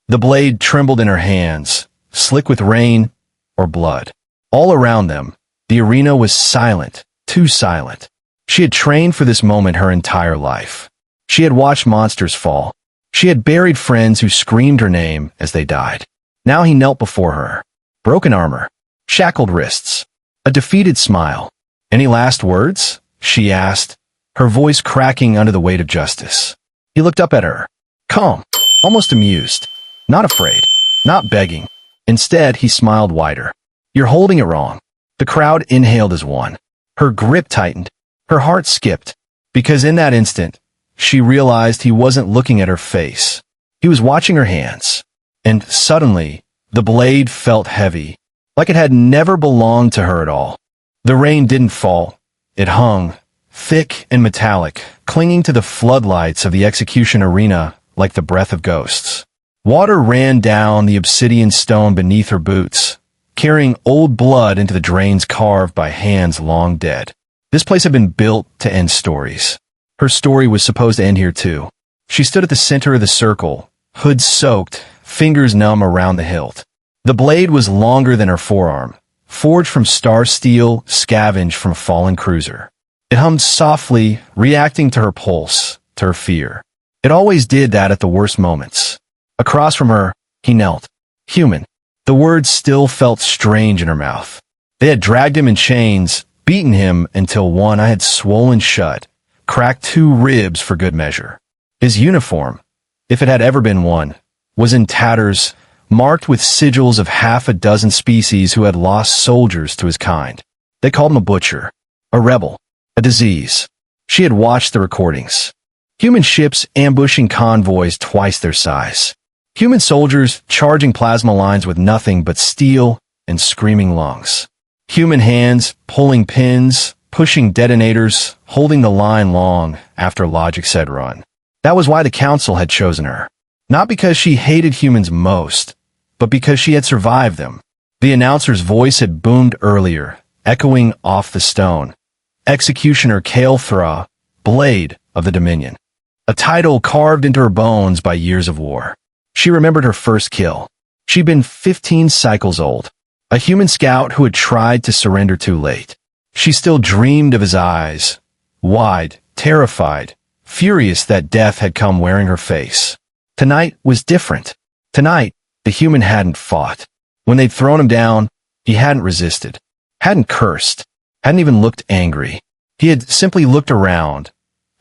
The blade trembled in her hands, slick with rain or blood. All around them, the arena was silent, too silent. She had trained for this moment her entire life. She had watched monsters fall. She had buried friends who screamed her name as they died. Now he knelt before her. Broken armor, shackled wrists, a defeated smile. "Any last words?" she asked, her voice cracking under the weight of justice. He looked up at her, calm, almost amused, not afraid, not begging. Instead, he smiled wider. "You're holding it wrong." The crowd inhaled as one. Her grip tightened. Her heart skipped, because in that instant, she realized he wasn't looking at her face. He was watching her hands. And suddenly, the blade felt heavy, like it had never belonged to her at all. The rain didn't fall. It hung, thick and metallic, clinging to the floodlights of the execution arena like the breath of ghosts. Water ran down the obsidian stone beneath her boots, carrying old blood into the drains carved by hands long dead. This place had been built to end stories. Her story was supposed to end here too. She stood at the center of the circle, hood soaked, fingers numb around the hilt. The blade was longer than her forearm, forged from star steel, scavenged from a fallen cruiser. It hummed softly, reacting to her pulse, to her fear. It always did that at the worst moments. Across from her, he knelt. Human. The words still felt strange in her mouth. They had dragged him in chains, beaten him until one eye had swollen shut, cracked 2 ribs for good measure. His uniform, if it had ever been one, was in tatters, marked with sigils of 6 species who had lost soldiers to his kind. They called him a butcher, a rebel, a disease. She had watched the recordings. Human ships ambushing convoys twice their size. Human soldiers charging plasma lines with nothing but steel and screaming lungs. Human hands pulling pins, pushing detonators, holding the line long after logic said run. That was why the council had chosen her. Not because she hated humans most, but because she had survived them. The announcer's voice had boomed earlier, echoing off the stone. Executioner Kael'thra, Blade of the Dominion. A title carved into her bones by years of war. She remembered her first kill. She'd been 15 cycles old. A human scout who had tried to surrender too late. She still dreamed of his eyes, wide, terrified, furious that death had come wearing her face. Tonight was different. Tonight, the human hadn't fought. When they'd thrown him down, he hadn't resisted, hadn't cursed, hadn't even looked angry. He had simply looked around,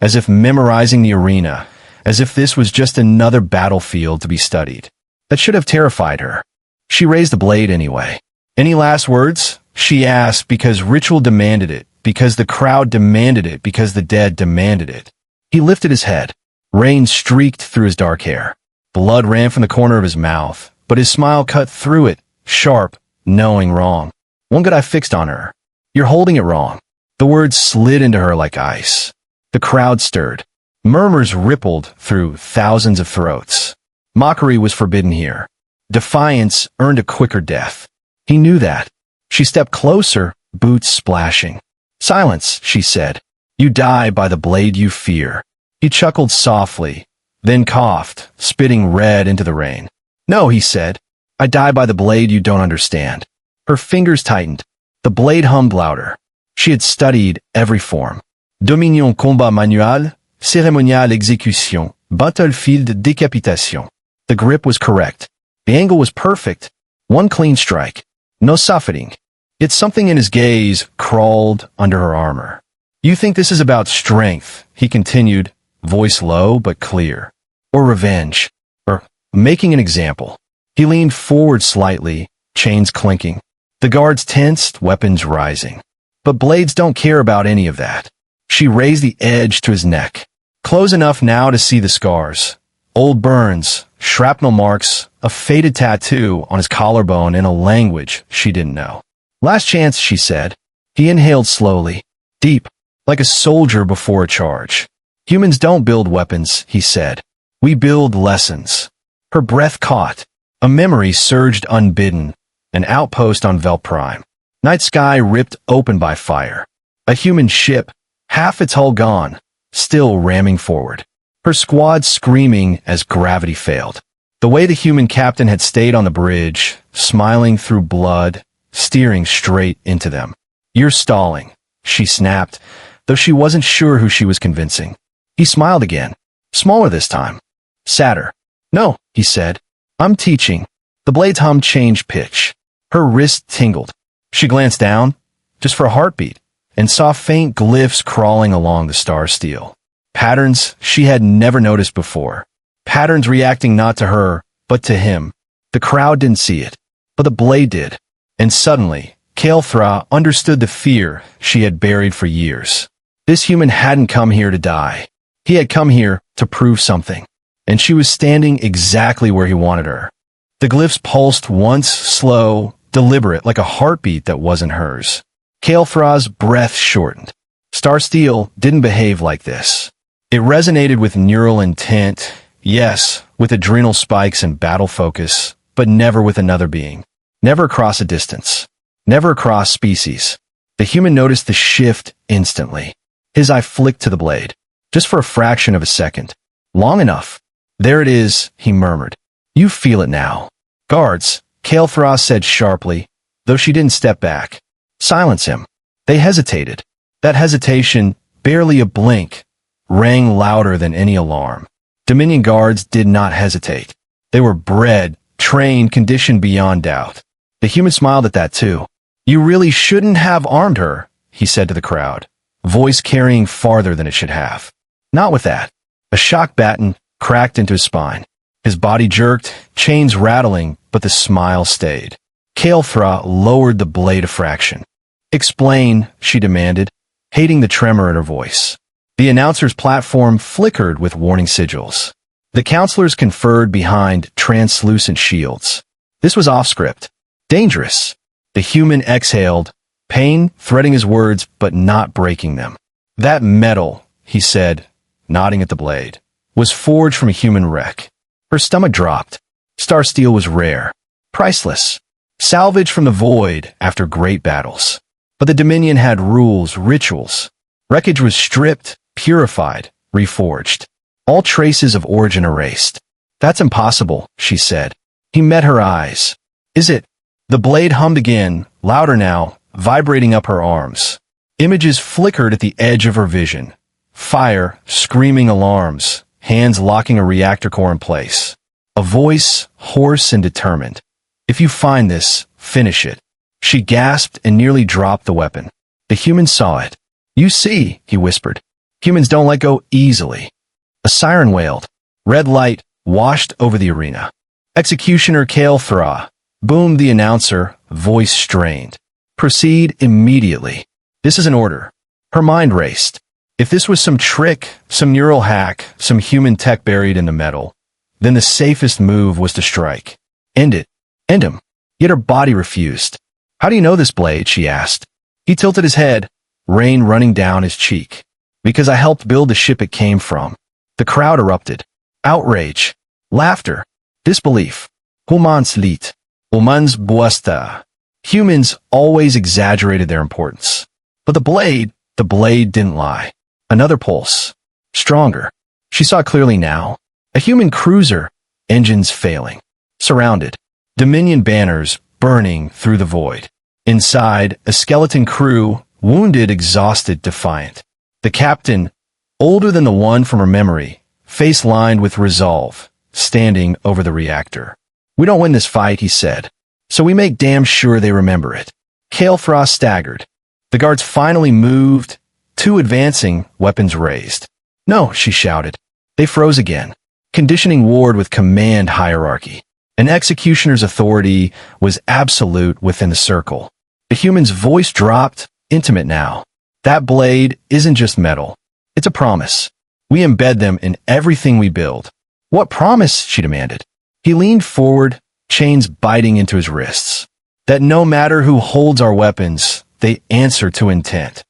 as if memorizing the arena, as if this was just another battlefield to be studied. That should have terrified her. She raised the blade anyway. "Any last words?" she asked, because ritual demanded it, because the crowd demanded it, because the dead demanded it. He lifted his head. Rain streaked through his dark hair. Blood ran from the corner of his mouth, but his smile cut through it, sharp, knowing wrong. One good eye fixed on her. "You're holding it wrong." The words slid into her like ice. The crowd stirred. Murmurs rippled through thousands of throats. Mockery was forbidden here. Defiance earned a quicker death. He knew that. She stepped closer, boots splashing. "Silence," she said. "You die by the blade you fear." He chuckled softly, then coughed, spitting red into the rain. "No," he said. "I die by the blade you don't understand." Her fingers tightened. The blade hummed louder. She had studied every form. Dominion combat manual, cérémonial exécution, battlefield décapitation. The grip was correct. The angle was perfect. One clean strike. No softening. Yet something in his gaze crawled under her armor. "You think this is about strength," he continued, voice low but clear. "Or revenge. Or making an example." He leaned forward slightly, chains clinking. The guards tensed, weapons rising. But blades don't care about any of that. She raised the edge to his neck. Close enough now to see the scars. Old burns, shrapnel marks, a faded tattoo on his collarbone in a language she didn't know. "Last chance," she said. He inhaled slowly, deep, like a soldier before a charge. "Humans don't build weapons," he said. "We build lessons." Her breath caught. A memory surged unbidden, an outpost on Vel Prime. Night sky ripped open by fire. A human ship, half its hull gone, still ramming forward. Her squad screaming as gravity failed. The way the human captain had stayed on the bridge, smiling through blood, steering straight into them. "You're stalling," she snapped, though she wasn't sure who she was convincing. He smiled again, smaller this time, sadder. "No," he said. "I'm teaching." The blade's hum changed pitch. Her wrist tingled. She glanced down, just for a heartbeat, and saw faint glyphs crawling along the star steel. Patterns she had never noticed before. Patterns reacting not to her, but to him. The crowd didn't see it, but the blade did. And suddenly, Kael'thra understood the fear she had buried for years. This human hadn't come here to die. He had come here to prove something. And she was standing exactly where he wanted her. The glyphs pulsed once, slow, deliberate, like a heartbeat that wasn't hers. Kael'thra's breath shortened. Star Steel didn't behave like this. It resonated with neural intent, yes, with adrenal spikes and battle focus, but never with another being. Never across a distance. Never across species. The human noticed the shift instantly. His eye flicked to the blade, just for a fraction of a second. Long enough. "There it is," he murmured. "You feel it now." "Guards," Kael'thra said sharply, though she didn't step back. "Silence him." They hesitated. That hesitation, barely a blink, rang louder than any alarm. Dominion guards did not hesitate. They were bred, trained, conditioned beyond doubt. The human smiled at that too. "You really shouldn't have armed her," he said to the crowd, voice carrying farther than it should have. "Not with that." A shock baton cracked into his spine. His body jerked, chains rattling, but the smile stayed. Kael'thra lowered the blade a fraction. "Explain," she demanded, hating the tremor in her voice. The announcer's platform flickered with warning sigils. The counselors conferred behind translucent shields. This was off-script. Dangerous. The human exhaled, pain threading his words but not breaking them. "That metal," he said, nodding at the blade, "was forged from a human wreck." Her stomach dropped. Star Steel was rare. Priceless. Salvaged from the void after great battles. But the Dominion had rules, rituals. Wreckage was stripped, purified, reforged. All traces of origin erased. "That's impossible," she said. He met her eyes. "Is it?" The blade hummed again, louder now, vibrating up her arms. Images flickered at the edge of her vision. Fire, screaming alarms, hands locking a reactor core in place. A voice, hoarse and determined. "If you find this, finish it." She gasped and nearly dropped the weapon. The human saw it. "You see," he whispered. "Humans don't let go easily." A siren wailed. Red light washed over the arena. "Executioner Kael'thra," boomed the announcer, voice strained. "Proceed immediately. This is an order." Her mind raced. If this was some trick, some neural hack, some human tech buried in the metal, then the safest move was to strike. End it. End him. Yet her body refused. "How do you know this, Blade?" she asked. He tilted his head, rain running down his cheek. "Because I helped build the ship it came from." The crowd erupted. Outrage. Laughter. Disbelief. Humans liet. Humans buesta. Humans always exaggerated their importance. But the blade didn't lie. Another pulse. Stronger. She saw clearly now. A human cruiser, engines failing. Surrounded. Dominion banners burning through the void. Inside, a skeleton crew, wounded, exhausted, defiant. The captain, older than the one from her memory, face lined with resolve, standing over the reactor. "We don't win this fight," he said, "so we make damn sure they remember it." Kael'thra staggered. The guards finally moved, two advancing, weapons raised. "No," she shouted. They froze again. Conditioning warred with command hierarchy. An executioner's authority was absolute within the circle. The human's voice dropped, intimate now. "That blade isn't just metal. It's a promise. We embed them in everything we build." "What promise?" she demanded. He leaned forward, chains biting into his wrists. "That no matter who holds our weapons, they answer to intent."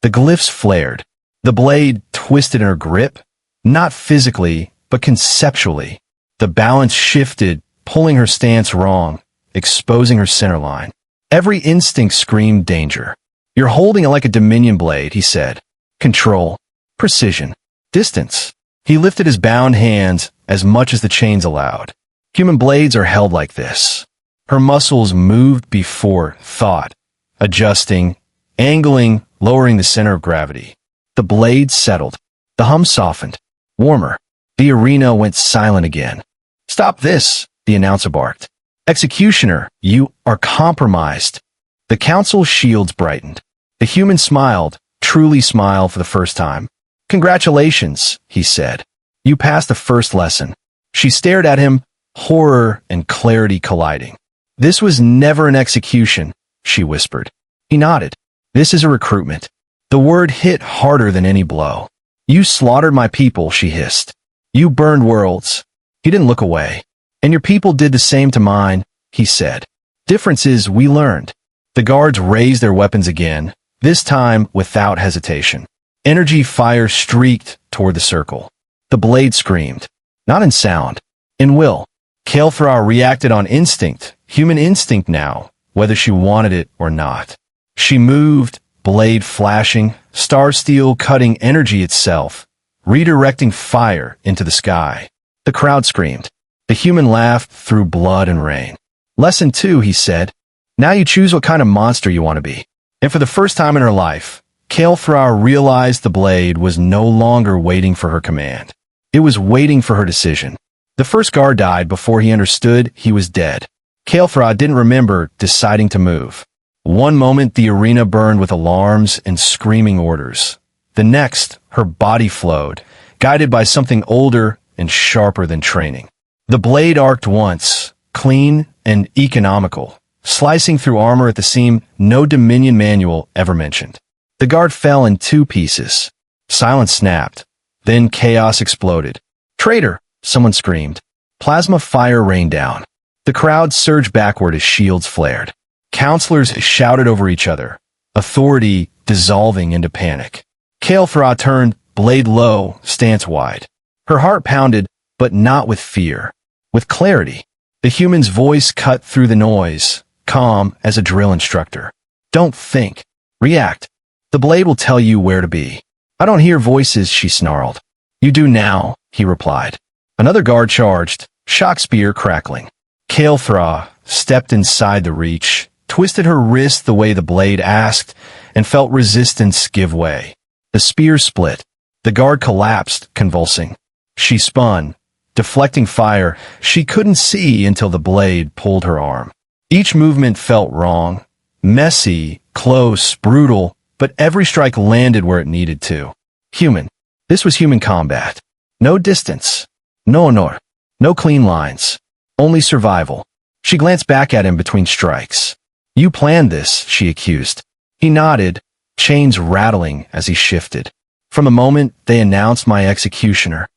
The glyphs flared. The blade twisted in her grip, not physically, but conceptually. The balance shifted, pulling her stance wrong, exposing her centerline. Every instinct screamed danger. "You're holding it like a Dominion blade," he said. "Control. Precision. Distance." He lifted his bound hands as much as the chains allowed. Human blades are held like this. Her muscles moved before thought, adjusting, angling, lowering the center of gravity. The blade settled. The hum softened. Warmer. The arena went silent again. "Stop this," the announcer barked. "Executioner, you are compromised." The council's shields brightened. The human smiled, truly smiled for the first time. "Congratulations," he said. "You passed the first lesson." She stared at him, horror and clarity colliding. "This was never an execution," she whispered. He nodded. "This is a recruitment." The word hit harder than any blow. "You slaughtered my people," she hissed. "You burned worlds." He didn't look away. "And your people did the same to mine," he said. "Difference is we learned." The guards raised their weapons again, this time without hesitation. Energy fire streaked toward the circle. The blade screamed. Not in sound, in will. Kael'thra reacted on instinct, human instinct now, whether she wanted it or not. She moved, blade flashing, star steel cutting energy itself, redirecting fire into the sky. The crowd screamed. The human laughed through blood and rain. "Lesson 2, he said. "Now you choose what kind of monster you want to be." And for the first time in her life, Kael'thra realized the blade was no longer waiting for her command. It was waiting for her decision. The first guard died before he understood he was dead. Kael'thra didn't remember deciding to move. One moment the arena burned with alarms and screaming orders. The next, her body flowed, guided by something older and sharper than training. The blade arced once, clean and economical, slicing through armor at the seam no Dominion manual ever mentioned. The guard fell in 2 pieces. Silence snapped. Then chaos exploded. "Traitor!" someone screamed. Plasma fire rained down. The crowd surged backward as shields flared. Counselors shouted over each other, authority dissolving into panic. Kael'thra turned, blade low, stance wide. Her heart pounded, but not with fear. With clarity. The human's voice cut through the noise, calm as a drill instructor. "Don't think. React. The blade will tell you where to be." "I don't hear voices," she snarled. "You do now," he replied. Another guard charged, shock spear crackling. Kael'thra stepped inside the reach, twisted her wrist the way the blade asked, and felt resistance give way. The spear split. The guard collapsed, convulsing. She spun, deflecting fire she couldn't see until the blade pulled her arm. Each movement felt wrong, messy, close, brutal, but every strike landed where it needed to. Human. This was human combat. No distance. No honor. No clean lines. Only survival. She glanced back at him between strikes. "You planned this," she accused. He nodded, chains rattling as he shifted. From a moment, they announced my executioner.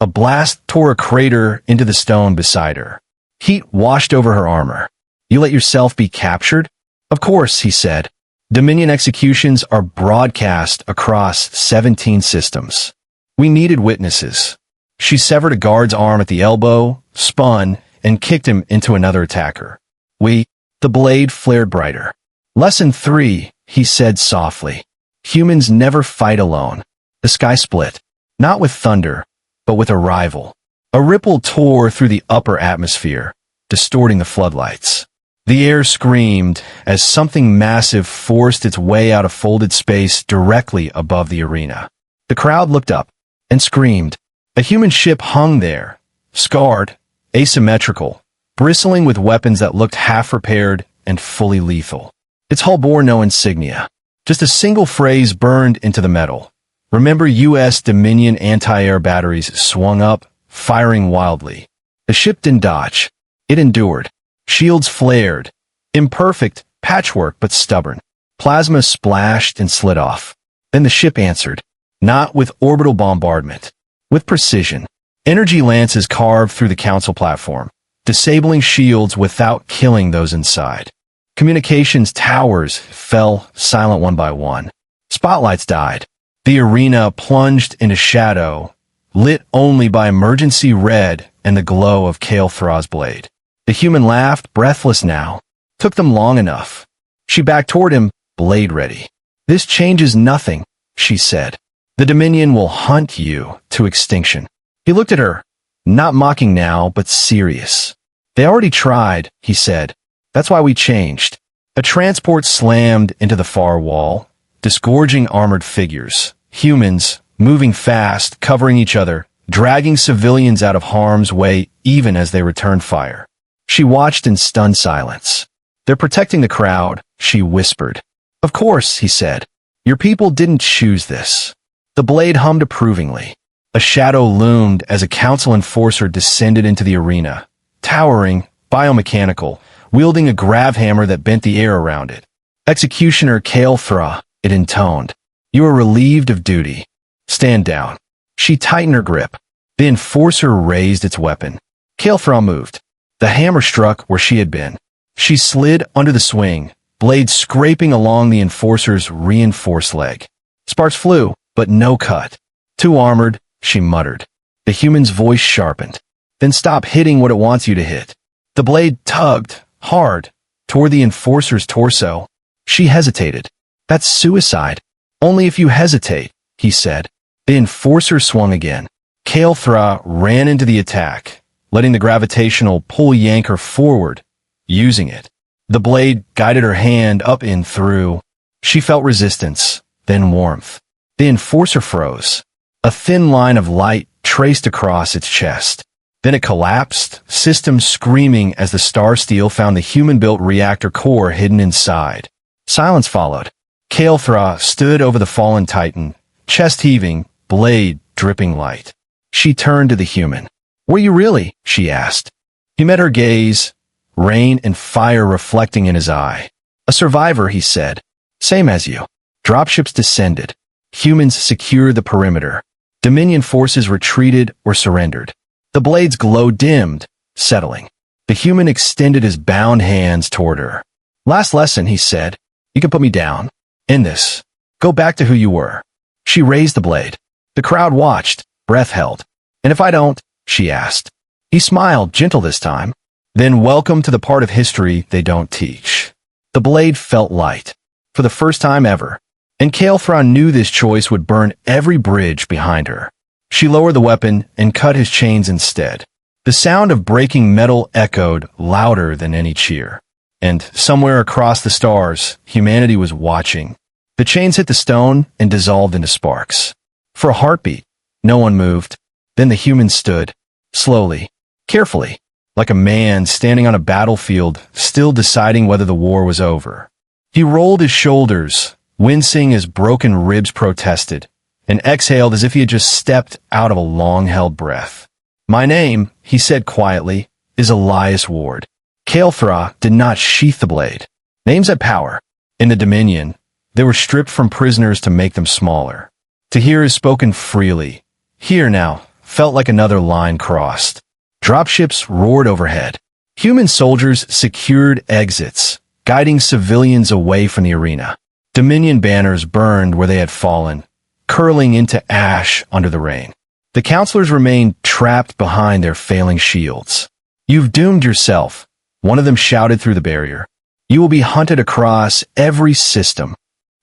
A blast tore a crater into the stone beside her. Heat washed over her armor. "You let yourself be captured?" "Of course," he said. "Dominion executions are broadcast across 17 systems. We needed witnesses." She severed a guard's arm at the elbow, spun, and kicked him into another attacker. The blade flared brighter. "Lesson 3, he said softly. "Humans never fight alone." The sky split. Not with thunder, but with a rival. A ripple tore through the upper atmosphere, distorting the floodlights. The air screamed as something massive forced its way out of folded space directly above the arena. The crowd looked up and screamed. A human ship hung there, scarred, asymmetrical, bristling with weapons that looked half-repaired and fully lethal. Its hull bore no insignia. Just a single phrase burned into the metal. "Remember U.S. Dominion anti-air batteries swung up, firing wildly." The ship didn't dodge. It endured. Shields flared. Imperfect, patchwork but stubborn. Plasma splashed and slid off. Then the ship answered. Not with orbital bombardment. With precision. Energy lances carved through the council platform, disabling shields without killing those inside. Communications towers fell silent one by one. Spotlights died. The arena plunged into shadow, lit only by emergency red and the glow of Kael'thra's blade. The human laughed, breathless now. Took them long enough. She backed toward him, blade ready. "This changes nothing," she said. "The Dominion will hunt you to extinction." He looked at her, not mocking now, but serious. They already tried, he said. That's why we changed. A transport slammed into the far wall, disgorging armored figures, humans, moving fast, covering each other, dragging civilians out of harm's way even as they returned fire. She watched in stunned silence. They're protecting the crowd, she whispered. Of course, he said. Your people didn't choose this. The blade hummed approvingly. A shadow loomed as a council enforcer descended into the arena, towering, biomechanical, wielding a grav hammer that bent the air around it. Executioner Kale Thra, it intoned. You are relieved of duty. Stand down. She tightened her grip. The enforcer raised its weapon. Kale Thra moved. The hammer struck where she had been. She slid under the swing, blade scraping along the enforcer's reinforced leg. Sparks flew, but no cut. Too armored, she muttered. The human's voice sharpened. Then stop hitting what it wants you to hit. The blade tugged, hard, toward the enforcer's torso. She hesitated. That's suicide. Only if you hesitate, he said. The enforcer swung again. Kale Thra ran into the attack, letting the gravitational pull yank her forward, using it. The blade guided her hand up and through. She felt resistance, then warmth. The enforcer froze. A thin line of light traced across its chest. Then it collapsed, system screaming as the star steel found the human-built reactor core hidden inside. Silence followed. Kale Thra stood over the fallen titan, chest heaving, blade dripping light. She turned to the human. Were you really? She asked. He met her gaze, rain and fire reflecting in his eye. A survivor, he said. Same as you. Dropships descended. Humans secured the perimeter. Dominion forces retreated or surrendered. The blade's glow dimmed, settling. The human extended his bound hands toward her. Last lesson, he said. You can put me down. End this. Go back to who you were. She raised the blade. The crowd watched, breath held. And if I don't? She asked. He smiled, gentle this time. Then welcome to the part of history they don't teach. The blade felt light. For the first time ever. And Kale Thra knew this choice would burn every bridge behind her. She lowered the weapon and cut his chains instead. The sound of breaking metal echoed louder than any cheer. And somewhere across the stars, humanity was watching. The chains hit the stone and dissolved into sparks. For a heartbeat, no one moved. Then the human stood, slowly, carefully, like a man standing on a battlefield, still deciding whether the war was over. He rolled his shoulders, wincing as broken ribs protested, and exhaled as if he had just stepped out of a long-held breath. My name, he said quietly, is Elias Ward. Kale Thra did not sheath the blade. Names had power. In the Dominion, they were stripped from prisoners to make them smaller. To hear is spoken freely. Here now felt like another line crossed. Dropships roared overhead. Human soldiers secured exits, guiding civilians away from the arena. Dominion banners burned where they had fallen, curling into ash under the rain. The counselors remained trapped behind their failing shields. You've doomed yourself, one of them shouted through the barrier. You will be hunted across every system.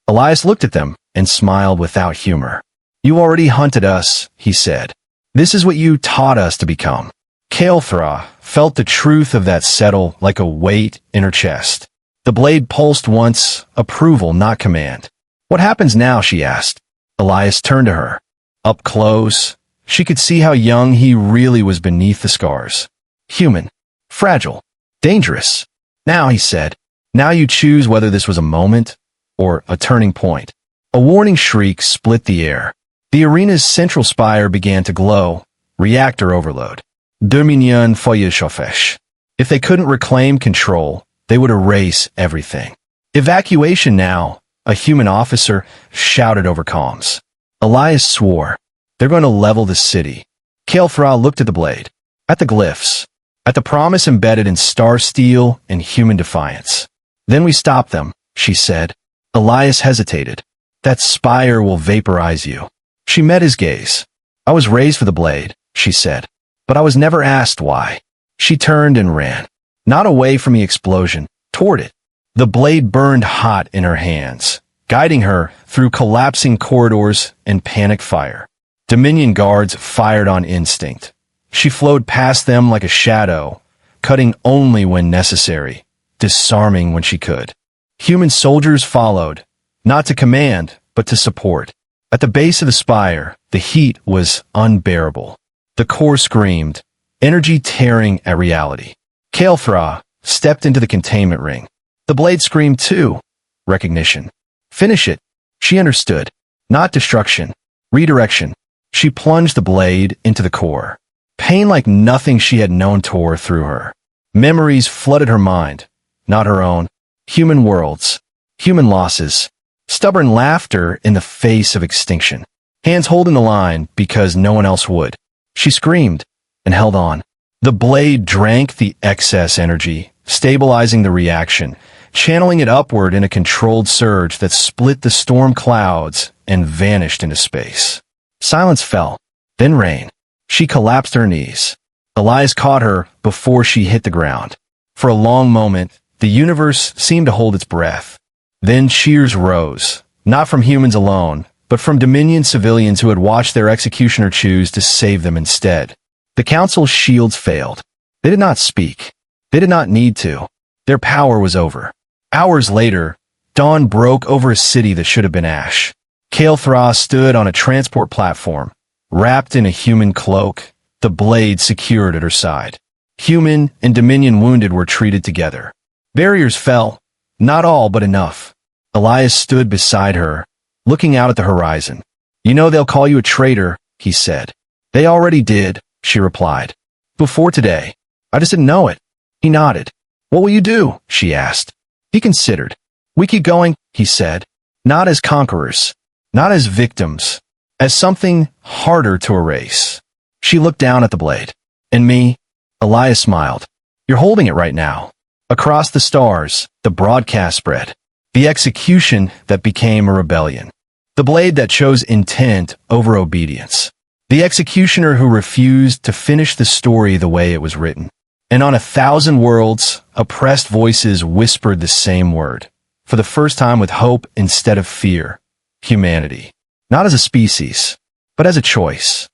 Elias looked at them and smiled without humor. You already hunted us, he said. This is what you taught us to become. Kale Thra felt the truth of that settle like a weight in her chest. The blade pulsed once, approval, not command. What happens now, she asked. Elias turned to her. Up close, she could see how young he really was beneath the scars. Human. Fragile. Dangerous. Now, he said, now you choose whether this was a moment or a turning point. A warning shriek split the air. The arena's central spire began to glow. Reactor overload. Dominion Feuerschofesh. If they couldn't reclaim control, they would erase everything. Evacuation now, a human officer shouted over comms. Elias swore. They're going to level the city. Kale Thra looked at the blade, at the glyphs, at the promise embedded in star steel and human defiance. Then we stop them, she said. Elias hesitated. That spire will vaporize you. She met his gaze. I was raised for the blade, she said, but I was never asked why. She turned and ran. Not away from the explosion, toward it. The blade burned hot in her hands, guiding her through collapsing corridors and panic fire. Dominion guards fired on instinct. She flowed past them like a shadow, cutting only when necessary, disarming when she could. Human soldiers followed, not to command, but to support. At the base of the spire, the heat was unbearable. The core screamed, energy tearing at reality. Kael'thra stepped into the containment ring. The blade screamed too. Recognition. Finish it. She understood. Not destruction. Redirection. She plunged the blade into the core. Pain like nothing she had known tore through her. Memories flooded her mind. Not her own. Human worlds. Human losses. Stubborn laughter in the face of extinction. Hands holding the line because no one else would. She screamed and held on. The blade drank the excess energy, stabilizing the reaction, channeling it upward in a controlled surge that split the storm clouds and vanished into space. Silence fell, then rain. She collapsed to her knees. Elias caught her before she hit the ground. For a long moment, the universe seemed to hold its breath. Then cheers rose, not from humans alone, but from Dominion civilians who had watched their executioner choose to save them instead. The Council's shields failed. They did not speak. They did not need to. Their power was over. Hours later, dawn broke over a city that should have been ash. Kael'thra stood on a transport platform, wrapped in a human cloak, the blade secured at her side. Human and Dominion wounded were treated together. Barriers fell, not all but enough. Elias stood beside her, looking out at the horizon. You know they'll call you a traitor, he said. They already did, she replied. Before today. I just didn't know it. He nodded. What will you do? She asked. He considered. We keep going, he said. Not as conquerors. Not as victims. As something harder to erase. She looked down at the blade. And me? Elias smiled. You're holding it right now. Across the stars, the broadcast spread. The execution that became a rebellion. The blade that chose intent over obedience. The executioner who refused to finish the story the way it was written. And on 1,000 worlds, oppressed voices whispered the same word. For the first time with hope instead of fear. Humanity. Not as a species, but as a choice.